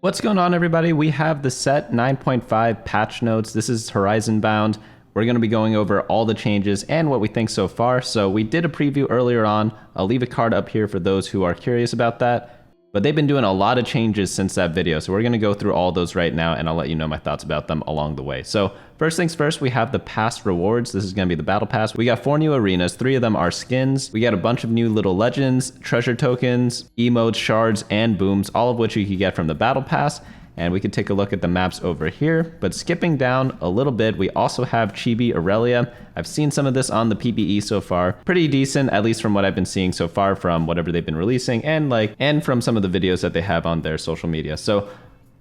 What's going on, everybody? We have the set 9.5 patch notes. This is Horizon Bound. We're going to be going over all the changes and what we think so far. So we did a preview earlier on. I'll leave a card up here for those who are curious about that. But they've been doing a lot of changes since that video. So we're going to go through all those right now, and I'll let you know my thoughts about them along the way. So first things first, we have the past rewards. This is going to be the battle pass. We got 4 new arenas. 3 of them are skins. We got a bunch of new little legends, treasure tokens, emotes, shards, and booms, all of which you can get from the battle pass. And we can take a look at the maps over here. But skipping down a little bit, we also have Chibi Aurelia. I've seen some of this on the PBE so far. Pretty decent, at least from what I've been seeing so far from whatever they've been releasing and from some of the videos that they have on their social media. So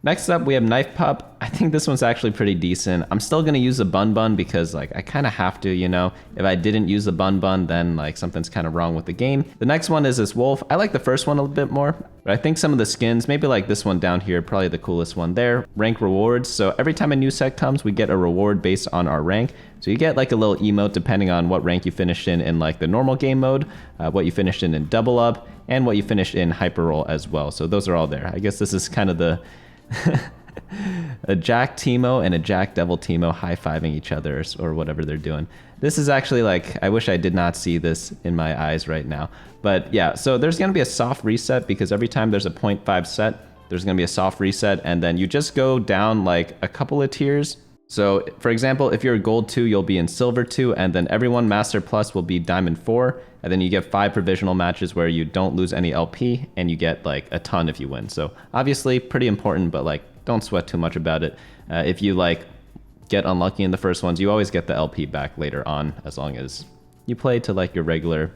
next up, we have Knife Pup. I think this one's actually pretty decent. I'm still gonna use the Bun because I kind of have to, you know. If I didn't use the Bun, then something's kind of wrong with the game. The next one is this Wolf. I like the first one a little bit more, but I think some of the skins, maybe like this one down here, probably the coolest one there. Rank rewards. So every time a new set comes, we get a reward based on our rank. So you get like a little emote depending on what rank you finished in like the normal game mode, what you finished in double up, and what you finished in hyper roll as well. So those are all there. I guess this is kind of the a Jack Teemo and a Jack Devil Teemo high-fiving each other or whatever they're doing. This is actually like, I wish I did not see this in my eyes right now. But yeah, so there's going to be a soft reset because every time there's a 0.5 set, there's going to be a soft reset, and then you just go down like a couple of tiers. So for example, if you're gold 2, you'll be in silver 2, and then everyone master plus will be diamond 4, and then you get 5 provisional matches where you don't lose any LP, and you get like a ton if you win. So obviously pretty important, but like don't sweat too much about it. If you like get unlucky in the first ones, you always get the LP back later on, as long as you play to like your regular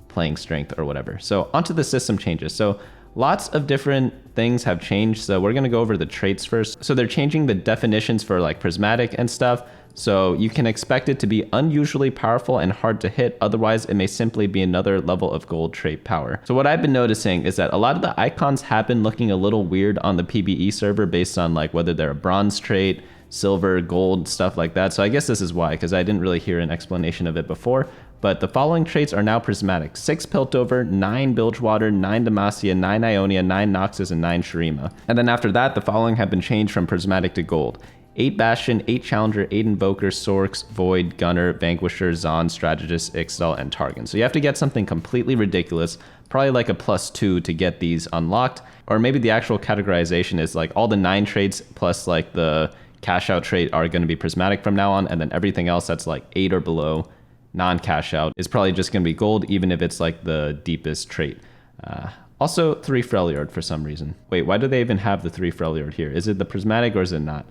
playing strength or whatever. So onto the system changes. So lots of different things have changed. So we're gonna go over the traits first. So they're changing the definitions for like prismatic and stuff. So you can expect it to be unusually powerful and hard to hit. Otherwise, it may simply be another level of gold trait power. So what I've been noticing is that a lot of the icons have been looking a little weird on the PBE server based on like whether they're a bronze trait, silver, gold, stuff like that. So I guess this is why, because I didn't really hear an explanation of it before. But the following traits are now prismatic: 6 Piltover, 9 Bilgewater, 9 Demacia, 9 Ionia, 9 Noxus, and 9 Shurima. And then after that, the following have been changed from prismatic to gold: 8 Bastion, 8 Challenger, 8 Invoker, Sorks, Void, Gunner, Vanquisher, Zon, Strategist, Ixtal, and Targon. So you have to get something completely ridiculous, probably like a +2 to get these unlocked. Or maybe the actual categorization is like all the 9 traits plus like the cash out trait are going to be prismatic from now on, and then everything else that's like 8 or below, non-cash out, is probably just going to be gold, even if it's like the deepest trait. Also 3 Freljord for some reason. Wait, why do they even have the 3 Freljord here? Is it the prismatic or is it not?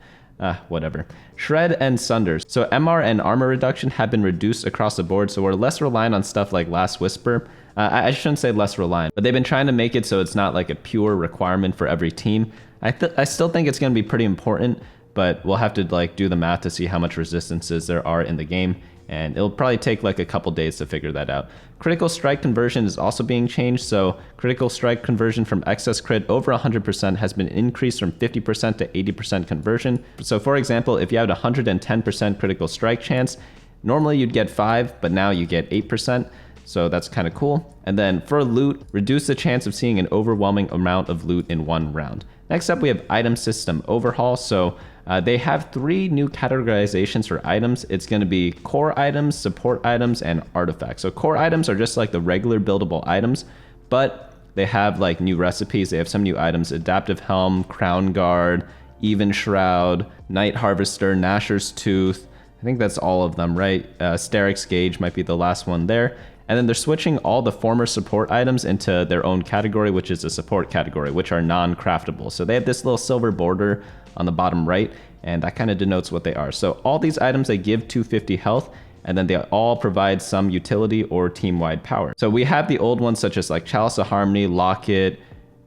Whatever. Shred and Sunder. So MR and armor reduction have been reduced across the board, so we're less reliant on stuff like Last Whisper. I shouldn't say less reliant, but they've been trying to make it so it's not like a pure requirement for every team. I still think it's going to be pretty important, but we'll have to like do the math to see how much resistances there are in the game, and it'll probably take like a couple days to figure that out. Critical strike conversion is also being changed, so critical strike conversion from excess crit over 100% has been increased from 50% to 80% conversion. So for example, if you had a 110% critical strike chance, normally you'd get 5, but now you get 8%. So that's kind of cool. And then for loot, reduce the chance of seeing an overwhelming amount of loot in one round. Next up, we have item system overhaul. So they have 3 new categorizations for items. It's going to be core items, support items, and artifacts. So core items are just like the regular buildable items, but they have like new recipes. They have some new items: Adaptive Helm, Crown Guard, Even Shroud, Night Harvester, Gnasher's Tooth. I think that's all of them, right? Sterix Gauge might be the last one there. And then they're switching all the former support items into their own category, which is a support category, which are non-craftable. So they have this little silver border on the bottom right, and that kind of denotes what they are. So all these items, they give 250 health, and then they all provide some utility or team-wide power. So we have the old ones such as like Chalice of Harmony, Locket,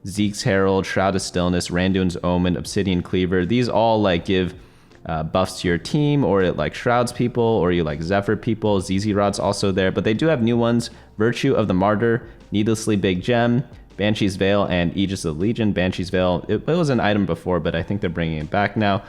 Zeke's Herald, Shroud of Stillness, Randuin's Omen, Obsidian Cleaver. These all like give buffs to your team, or it like shrouds people, or you like Zephyr people. ZZ Rod's also there, but they do have new ones: Virtue of the Martyr, Needlessly Big Gem, Banshee's Veil, and Aegis of the Legion. Banshee's Veil, it was an item before, but I think they're bringing it back now.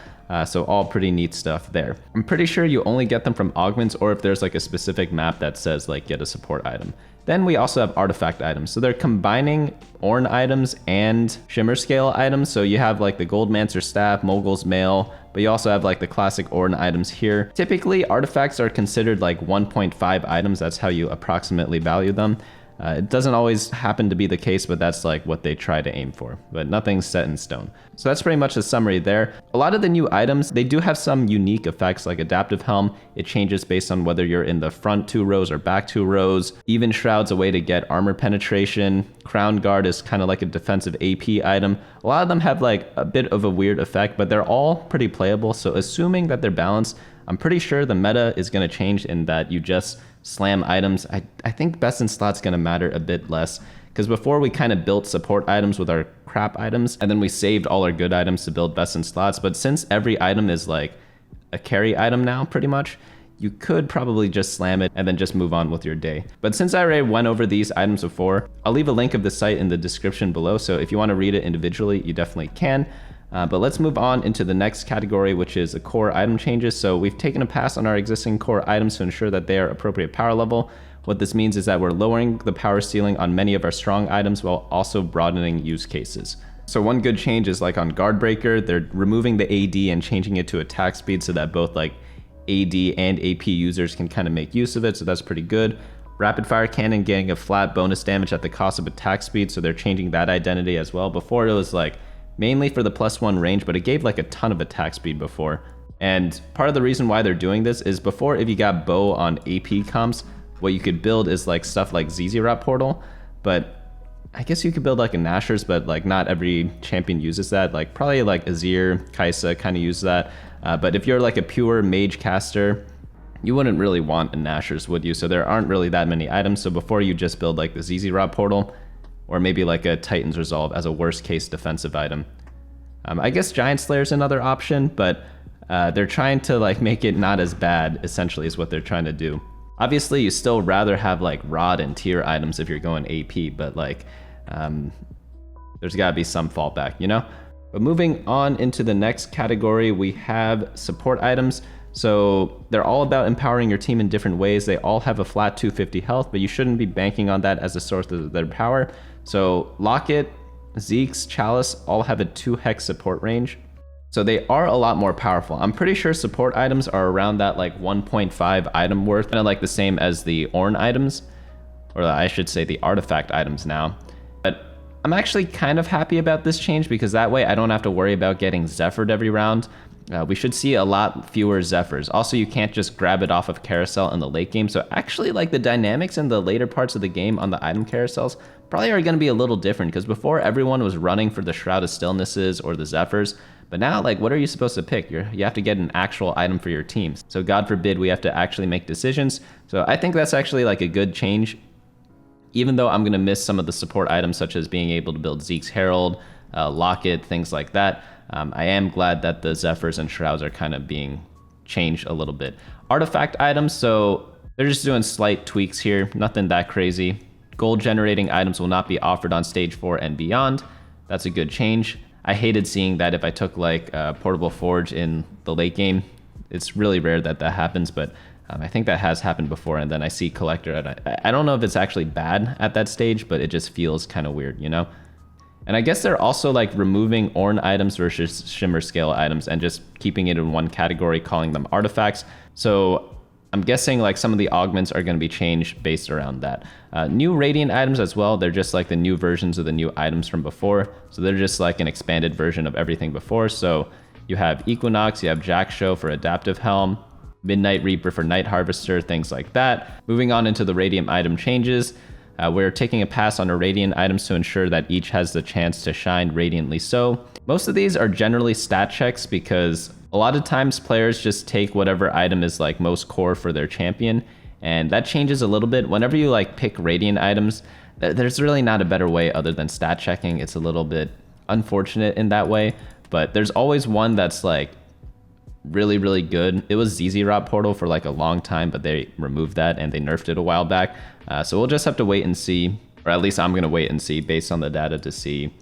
So all pretty neat stuff there. I'm pretty sure you only get them from augments, or if there's like a specific map that says like get a support item. Then we also have artifact items. So they're combining Ornn items and Shimmer Scale items. So you have like the Goldmancer Staff, Mogul's Mail, but you also have like the classic Ornn items here. Typically, artifacts are considered like 1.5 items. That's how you approximately value them. It doesn't always happen to be the case, but that's like what they try to aim for, but nothing's set in stone. So that's pretty much the summary there. A lot of the new items, they do have some unique effects like Adaptive Helm. It changes based on whether you're in the front 2 rows or back 2 rows. Even Shroud's a way to get armor penetration. Crown Guard is kind of like a defensive AP item. A lot of them have like a bit of a weird effect, but they're all pretty playable. So assuming that they're balanced, I'm pretty sure the meta is going to change in that you just slam items. I think best in slot's going to matter a bit less, because before we kind of built support items with our crap items, and then we saved all our good items to build best in slots. But since every item is like a carry item now, pretty much, you could probably just slam it and then just move on with your day. But since I already went over these items before, I'll leave a link of the site in the description below. So if you want to read it individually, you definitely can. But let's move on into the next category, which is the core item changes. So we've taken a pass on our existing core items to ensure that they are appropriate power level. What this means is that we're lowering the power ceiling on many of our strong items while also broadening use cases. So one good change is like on Guard Breaker, they're removing the AD and changing it to attack speed so that both like AD and AP users can kind of make use of it. So that's pretty good. Rapid Fire Cannon getting a flat bonus damage at the cost of attack speed. So they're changing that identity as well. Before it was like mainly for the +1 range, but it gave like a ton of attack speed before. And part of the reason why they're doing this is before, if you got bow on AP comps, what you could build is like stuff like ZZ Portal, but I guess you could build like a Nashor's, but like not every champion uses that. Like probably like Azir, Kai'Sa kind of use that. But if you're like a pure mage caster, you wouldn't really want a Nashor's, would you? So there aren't really that many items. So before you just build like the ZZ Portal, or maybe like a Titan's Resolve as a worst case defensive item. I guess Giant Slayer is another option, but they're trying to like make it not as bad, essentially, is what they're trying to do. Obviously, you still rather have like Rod and tier items if you're going AP, but like there's gotta be some fallback, you know? But moving on into the next category, we have support items. So they're all about empowering your team in different ways. They all have a flat 250 health, but you shouldn't be banking on that as a source of their power. So Locket, Zeke's, Chalice all have a 2 hex support range. So they are a lot more powerful. I'm pretty sure support items are around that like 1.5 item worth, kind of like the same as the Ornn items, or I should say the artifact items now. But I'm actually kind of happy about this change because that way I don't have to worry about getting Zephyr'd every round. We should see a lot fewer Zephyrs. Also, you can't just grab it off of carousel in the late game. So actually, like the dynamics in the later parts of the game on the item carousels probably are going to be a little different, because before everyone was running for the Shroud of Stillnesses or the Zephyrs. But now, like, what are you supposed to pick? You have to get an actual item for your teams. So God forbid we have to actually make decisions. So I think that's actually like a good change, even though I'm going to miss some of the support items, such as being able to build Zeke's Herald, Locket, things like that. I am glad that the Zephyrs and Shrouds are kind of being changed a little bit. Artifact items, so they're just doing slight tweaks here, nothing that crazy. Gold generating items will not be offered on stage 4 and beyond. That's a good change. I hated seeing that if I took like Portable Forge in the late game. It's really rare that that happens, but I think that has happened before. And then I see Collector, and I don't know if it's actually bad at that stage, but it just feels kind of weird, you know? And I guess they're also like removing Ornn items versus Shimmer Scale items and just keeping it in one category, calling them artifacts. So I'm guessing like some of the augments are going to be changed based around that. New Radiant items as well. They're just like the new versions of the new items from before. So they're just like an expanded version of everything before. So you have Equinox, you have Jack Show for Adaptive Helm, Midnight Reaper for Night Harvester, things like that. Moving on into the Radiant item changes. We're taking a pass on our Radiant items to ensure that each has the chance to shine radiantly so. Most of these are generally stat checks because a lot of times players just take whatever item is like most core for their champion, and that changes a little bit. Whenever you like pick Radiant items, there's really not a better way other than stat checking. It's a little bit unfortunate in that way, but there's always one that's like really, really good. It was ZZ Portal for like a long time, but they removed that and they nerfed it a while back. So we'll just have to wait and see, or at least I'm going to wait and see based on the data to see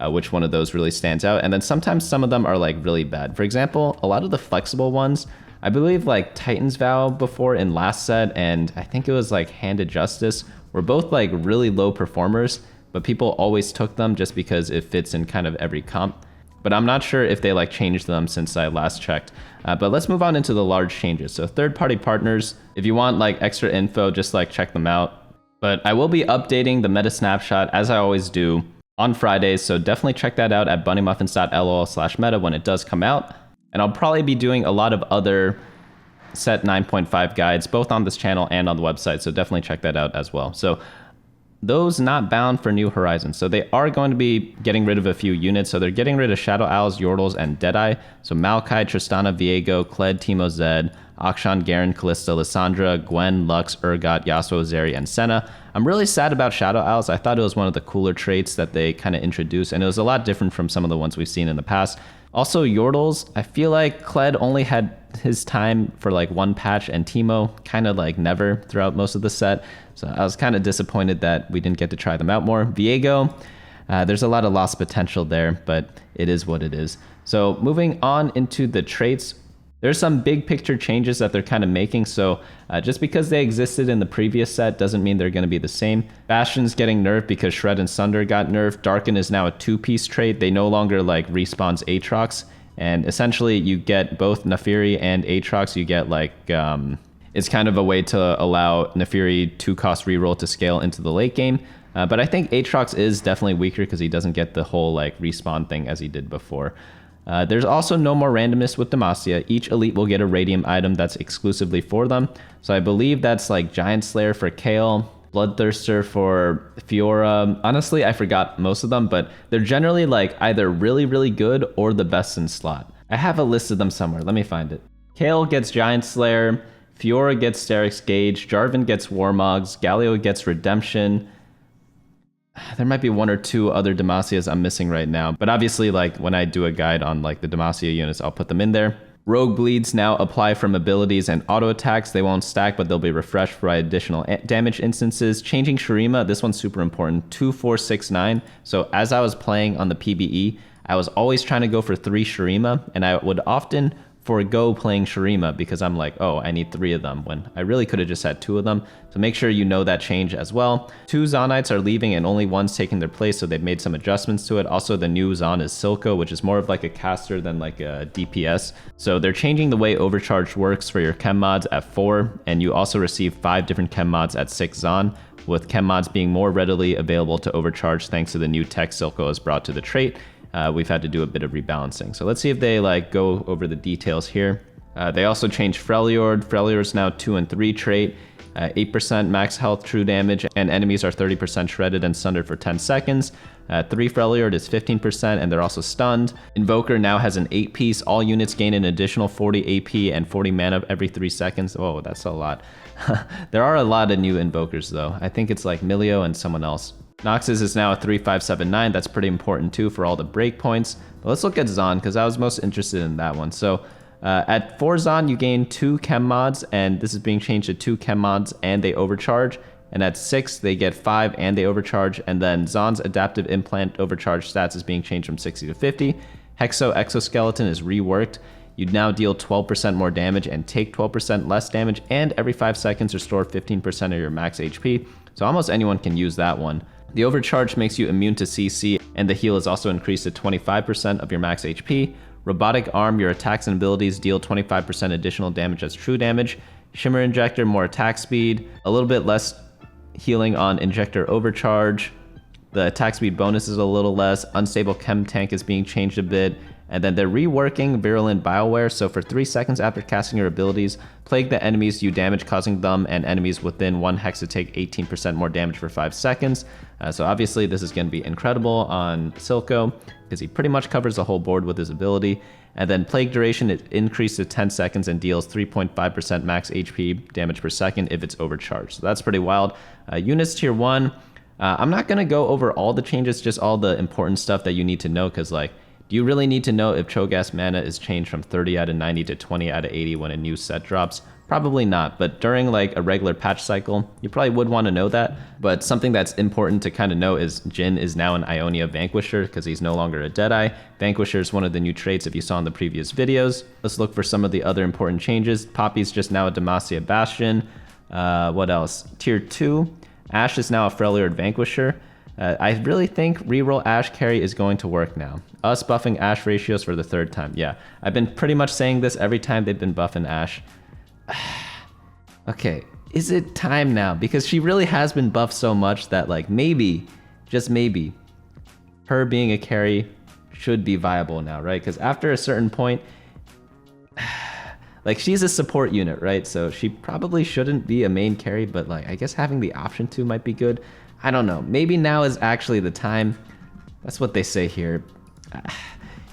which one of those really stands out. And then sometimes some of them are like really bad. For example, a lot of the flexible ones I believe like Titan's Vow before in last set, and I think it was like Hand of Justice, were both like really low performers, but people always took them just because it fits in kind of every comp. But I'm not sure if they like changed them since I last checked. But let's move on into the large changes. So third-party partners, if you want like extra info, just like check them out. But I will be updating the meta snapshot as I always do on Fridays, so definitely check that out at bunnymuffins.lol/meta when it does come out. And I'll probably be doing a lot of other set 9.5 guides, both on this channel and on the website, so definitely check that out as well. So those not bound for New Horizons. So they are going to be getting rid of a few units. So they're getting rid of Shadow Owls, Yordles, and Deadeye. So Maokai, Tristana, Viego, Kled, Teemo Zed, Akshan, Garen, Kalista, Lissandra, Gwen, Lux, Urgot, Yasuo, Zeri, and Senna. I'm really sad about Shadow Owls. I thought it was one of the cooler traits that they kind of introduced, and it was a lot different from some of the ones we've seen in the past. Also, Yordles, I feel like Kled only had his time for like one patch, and Teemo kind of like never throughout most of the set. So I was kind of disappointed that we didn't get to try them out more. Viego, there's a lot of lost potential there, but it is what it is. So moving on into the traits, there's some big picture changes that they're kind of making. So just because they existed in the previous set doesn't mean they're going to be the same. Bastion's getting nerfed because Shred and Sunder got nerfed. Darken is now a 2-piece trait. They no longer like respawns Aatrox. And essentially you get both Naafiri and Aatrox. You get like, it's kind of a way to allow Naafiri 2-cost reroll to scale into the late game. But I think Aatrox is definitely weaker because he doesn't get the whole like respawn thing as he did before. There's also no more randomness with Demacia. Each elite will get a radium item that's exclusively for them. So I believe that's like Giant Slayer for Kayle, Bloodthirster for Fiora. Honestly, I forgot most of them, but they're generally like either really, really good or the best in slot. I have a list of them somewhere. Let me find it. Kayle gets Giant Slayer, Fiora gets Sterix Gauge, Jarvan gets Warmogs, Galio gets Redemption. There might be one or two other Demacias I'm missing right now, but obviously like when I do a guide on like the Demacia units, I'll put them in there. Rogue Bleeds now apply from abilities and auto attacks. They won't stack, but they'll be refreshed for additional damage instances. Changing Shurima, this one's super important, 2-4-6-9. So as I was playing on the PBE, I was always trying to go for 3 Shurima, and I would often forego playing Shurima because I'm like, oh, I need 3 of them, when I really could have just had 2 of them. So make sure you know that change as well. 2 Zonites are leaving and only one's taking their place, so they've made some adjustments to it. Also, the new Zon is Silco, which is more of like a caster than like a DPS. So they're changing the way Overcharge works for your chem mods at 4, and you also receive 5 different chem mods at 6 Zon, with chem mods being more readily available to Overcharge thanks to the new tech Silco has brought to the trait. We've had to do a bit of rebalancing. So let's see if they like go over the details here. They also changed Freljord. Freljord is now 2 and 3 trait, 8% max health true damage, and enemies are 30% shredded and sundered for 10 seconds. 3 Freljord is 15%, and they're also stunned. Invoker now has an 8-piece. All units gain an additional 40 AP and 40 mana every 3 seconds. Oh, that's a lot. There are a lot of new invokers though. I think it's like Milio and someone else. Noxus is now a 3-5-7-9. That's pretty important too for all the breakpoints. But let's look at Zon because I was most interested in that one. So at 4 Zon, you gain 2 chem mods, and this is being changed to 2 chem mods and they overcharge. And at 6, they get 5 and they overcharge. And then Zon's adaptive implant overcharge stats is being changed from 60 to 50. Hexo Exoskeleton is reworked. You now deal 12% more damage and take 12% less damage, and every 5 seconds restore 15% of your max HP. So almost anyone can use that one. The overcharge makes you immune to CC, and the heal is also increased to 25% of your max HP. Robotic Arm, your attacks and abilities deal 25% additional damage as true damage. Shimmer Injector, more attack speed, a little bit less healing on Injector Overcharge. The attack speed bonus is a little less. Unstable Chem Tank is being changed a bit. And then they're reworking Virulent Bioware, so for 3 seconds after casting your abilities, plague the enemies you damage, causing them and enemies within 1 hex to take 18% more damage for 5 seconds. So obviously this is going to be incredible on Silco, because he pretty much covers the whole board with his ability. And then Plague Duration, it increases to 10 seconds and deals 3.5% max HP damage per second if it's overcharged. So that's pretty wild. Units Tier 1, I'm not going to go over all the changes, just all the important stuff that you need to know, because like, Do you really need to know if Cho'Gath mana is changed from 30 out of 90 to 20 out of 80 when a new set drops? Probably not, but during like a regular patch cycle, you probably would want to know that. But something that's important to kind of know is Jhin is now an Ionia Vanquisher because he's no longer a Deadeye. Vanquisher is one of the new traits if you saw in the previous videos. Let's look for some of the other important changes. Poppy's just now a Demacia Bastion. What else? Tier 2, Ashe is now a Freljord Vanquisher. I really think reroll Ashe carry is going to work now. Us buffing Ashe ratios for the 3rd time. Yeah, I've been pretty much saying this every time they've been buffing Ashe. Okay, is it time now? Because she really has been buffed so much that like maybe, just maybe, her being a carry should be viable now, right? Because after a certain point, like she's a support unit, right? So she probably shouldn't be a main carry, but like I guess having the option to might be good. I don't know. Maybe now is actually the time. That's what they say here.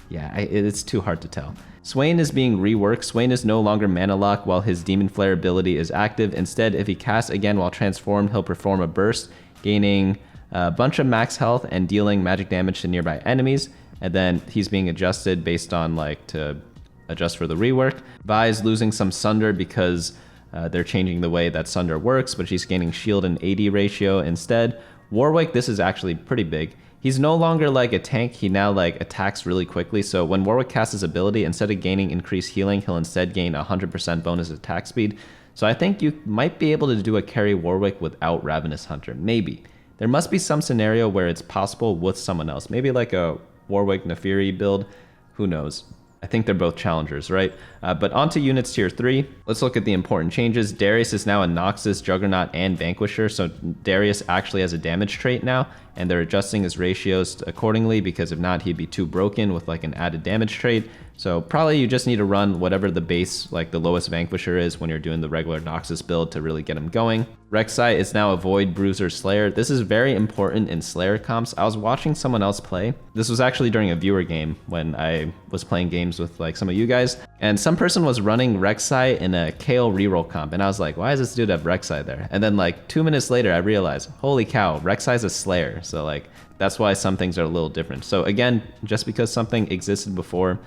Yeah, it's too hard to tell. Swain is being reworked. Swain is no longer mana lock while his Demon Flare ability is active. Instead, if he casts again while transformed, he'll perform a burst, gaining a bunch of max health and dealing magic damage to nearby enemies. And then he's being adjusted based on like to adjust for the rework. Vi is losing some Sunder because they're changing the way that Sunder works, but she's gaining shield and AD ratio instead. Warwick, this is actually pretty big. He's no longer like a tank, he now like attacks really quickly, so when Warwick casts his ability, instead of gaining increased healing, he'll instead gain 100% bonus attack speed. So I think you might be able to do a carry Warwick without Ravenous Hunter, maybe. There must be some scenario where it's possible with someone else, maybe like a Warwick Nefiri build, who knows. I think they're both challengers, right? But onto units tier 3. Let's look at the important changes. Darius is now a Noxus, Juggernaut, and Vanquisher. So Darius actually has a damage trait now, and they're adjusting his ratios accordingly because if not, he'd be too broken with like an added damage trait. So probably you just need to run whatever the base, like the lowest Vanquisher is when you're doing the regular Noxus build to really get him going. Rek'Sai is now a Void, Bruiser, Slayer. This is very important in Slayer comps. I was watching someone else play. This was actually during a viewer game when I was playing games with like some of you guys. And some person was running Rek'Sai in a Kayle reroll comp. And I was like, why does this dude have Rek'Sai there? And then like 2 minutes later, I realized, holy cow, Rek'Sai's a Slayer. So like, that's why some things are a little different. So again, just because something existed before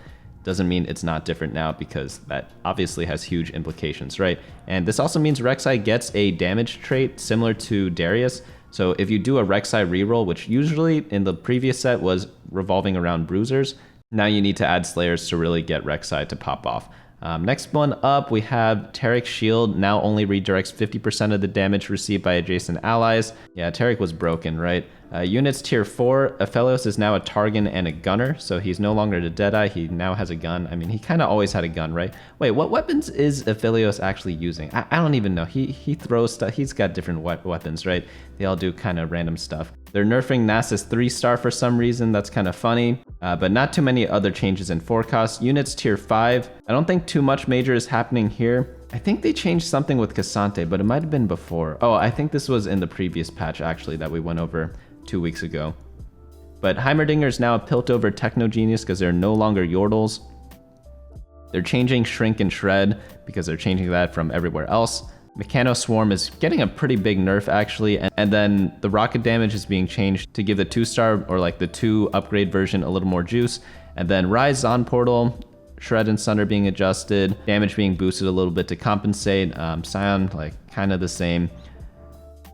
doesn't mean it's not different now, because that obviously has huge implications, right? And this also means Rek'Sai gets a damage trait similar to Darius. So if you do a Rek'Sai reroll, which usually in the previous set was revolving around Bruisers, now you need to add Slayers to really get Rek'Sai to pop off. Next one up, we have Tarik's shield now only redirects 50% of the damage received by adjacent allies. Yeah, Tarik was broken, right? Units tier 4, Aphelios is now a Targon and a Gunner, so he's no longer a Deadeye, he now has a gun. I mean, he kind of always had a gun, right? Wait, what weapons is Aphelios actually using? I don't even know. He throws stuff, he's got different weapons, right? They all do kind of random stuff. They're nerfing Nasus 3-star for some reason, that's kind of funny, but not too many other changes in forecast. Units tier 5, I don't think too much major is happening here. I think they changed something with Cassante, but it might have been before. Oh, I think this was in the previous patch actually that we went over 2 weeks ago. But Heimerdinger is now a Piltover Techno Genius because they're no longer Yordles. They're changing Shrink and Shred because they're changing that from everywhere else. Mechano Swarm is getting a pretty big nerf actually, and then the rocket damage is being changed to give the 2-star or like the 2 upgrade version a little more juice. And then Rise Zon Portal, Shred and Sunder being adjusted, damage being boosted a little bit to compensate. Scion like kind of the same.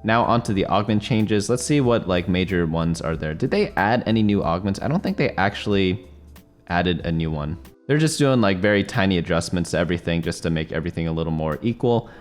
Now onto the augment changes. Let's see what like major ones are there. Did they add any new augments? I don't think they actually added a new one. They're just doing like very tiny adjustments to everything just to make everything a little more equal.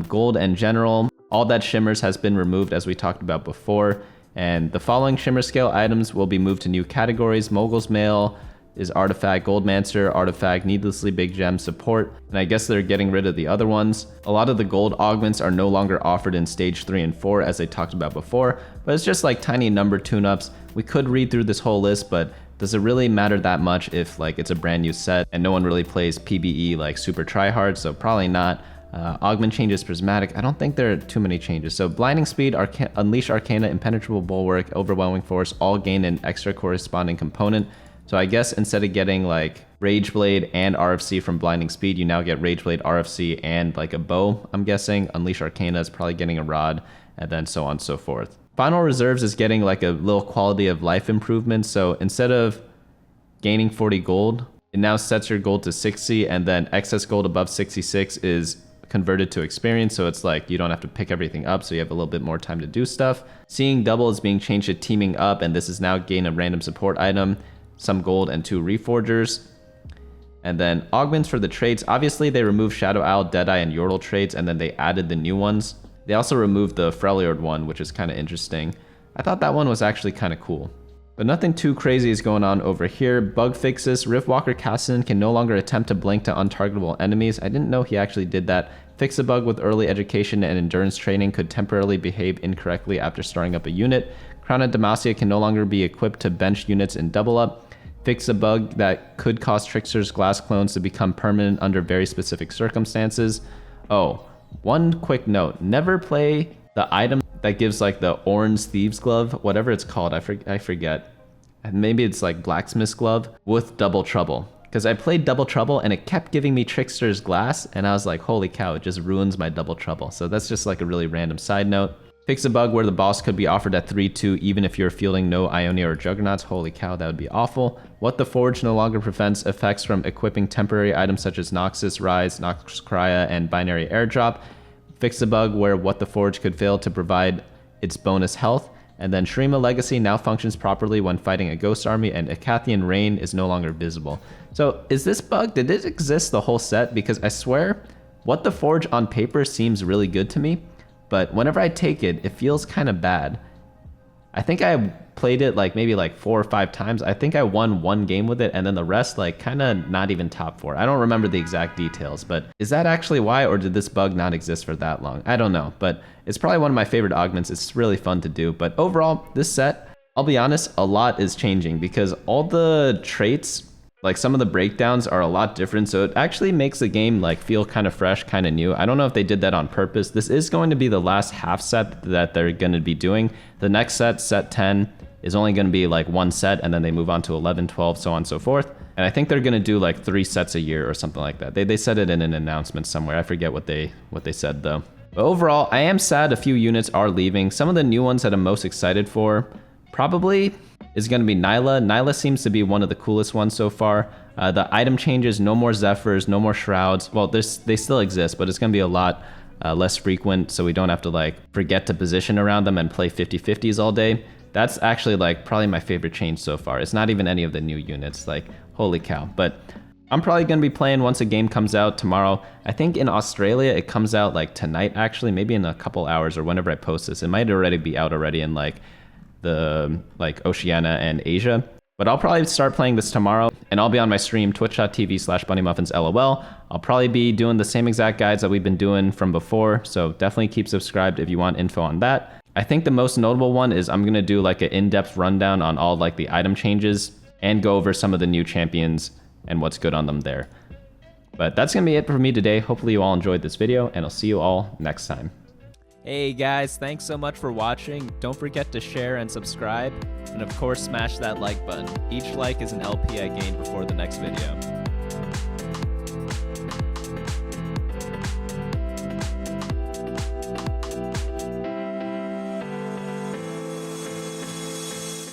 Gold and general, all that shimmers has been removed as we talked about before. And the following shimmer scale items will be moved to new categories. Mogul's Mail is artifact, Goldmancer, artifact, needlessly big gem, support, and I guess they're getting rid of the other ones. A lot of the gold augments are no longer offered in stage 3 and 4 as they talked about before, but it's just like tiny number tune-ups. We could read through this whole list, but does it really matter that much if like it's a brand new set and no one really plays PBE like super tryhard, so probably not. Augment changes, prismatic. I don't think there are too many changes. So blinding speed, unleash arcana, impenetrable bulwark, overwhelming force, all gain an extra corresponding component. So I guess instead of getting like Rage Blade and RFC from blinding speed, you now get Rage Blade, RFC, and like a bow, I'm guessing. Unleash arcana is probably getting a rod, and then so on and so forth. Final reserves is getting like a little quality of life improvement. So instead of gaining 40 gold. It now sets your gold to 60, and then excess gold above 66 is converted to experience, so it's like you don't have to pick everything up, so you have a little bit more time to do stuff. Seeing double is being changed to teaming up, and this is now gain a random support item, some gold, and 2 reforgers. And then augments for the traits. Obviously, they removed Shadow Owl, Deadeye, and Yordle traits, and then they added the new ones. They also removed the Freljord one, which is kind of interesting. I thought that one was actually kind of cool. But nothing too crazy is going on over here. Bug fixes. Riftwalker Kassadin can no longer attempt to blink to untargetable enemies. I didn't know he actually did that. Fix a bug with early education and endurance training could temporarily behave incorrectly after starting up a unit. Crown of Demacia can no longer be equipped to bench units in double up. Fix a bug that could cause Trickster's glass clones to become permanent under very specific circumstances. Oh, one quick note. Never play the item that gives like the orange thieves glove, whatever it's called, I forget. Maybe it's like blacksmith's glove with double trouble. Because I played double trouble and it kept giving me Trickster's glass, and I was like, holy cow, it just ruins my double trouble. So that's just like a really random side note. Fix a bug where the boss could be offered at 3-2 even if you're fielding no Ionia or Juggernauts. Holy cow, that would be awful. What the Forge no longer prevents effects from equipping temporary items such as Noxus Rise, Nox Crya, and Binary Airdrop. Fix a bug where What the Forge could fail to provide its bonus health. And then Shrima Legacy now functions properly when fighting a ghost army, and Acathian Rain is no longer visible. So is this bug, did it exist the whole set? Because I swear, What the Forge on paper seems really good to me, but whenever I take it, it feels kind of bad. I think I played it like maybe like 4 or 5 times. I think I won 1 game with it, and then the rest like kind of not even top 4. I don't remember the exact details, but is that actually why, or did this bug not exist for that long? I don't know, but it's probably one of my favorite augments. It's really fun to do, but overall, this set, I'll be honest, a lot is changing because all the traits, like some of the breakdowns are a lot different, so it actually makes the game like feel kind of fresh, kind of new. I don't know if they did that on purpose. This is going to be the last half set that they're going to be doing. The next set, set 10, is only going to be like 1 set, and then they move on to 11, 12, so on and so forth. And I think they're going to do like 3 sets a year or something like that. They said it in an announcement somewhere. I forget what they said though. But overall, I am sad a few units are leaving. Some of the new ones that I'm most excited for probably is going to be Nyla. Nyla seems to be one of the coolest ones so far. The item changes, no more Zephyrs, no more Shrouds. Well, they still exist, but it's going to be a lot less frequent, so we don't have to like forget to position around them and play 50-50s all day. That's actually like probably my favorite change so far. It's not even any of the new units, like holy cow. But I'm probably going to be playing once a game comes out tomorrow. I think in Australia it comes out like tonight actually, maybe in a couple hours or whenever I post this. It might already be out already in like the Oceania and Asia. But I'll probably start playing this tomorrow, and I'll be on my stream, twitch.tv/BunnyMuffinsLOL. I'll probably be doing the same exact guides that we've been doing from before, so definitely keep subscribed if you want info on that. I think the most notable one is I'm going to do like an in-depth rundown on all like the item changes and go over some of the new champions and what's good on them there. But that's going to be it for me today. Hopefully you all enjoyed this video, and I'll see you all next time. Hey guys, thanks so much for watching. Don't forget to share and subscribe, and of course smash that like button. Each like is an LP I gain before the next video.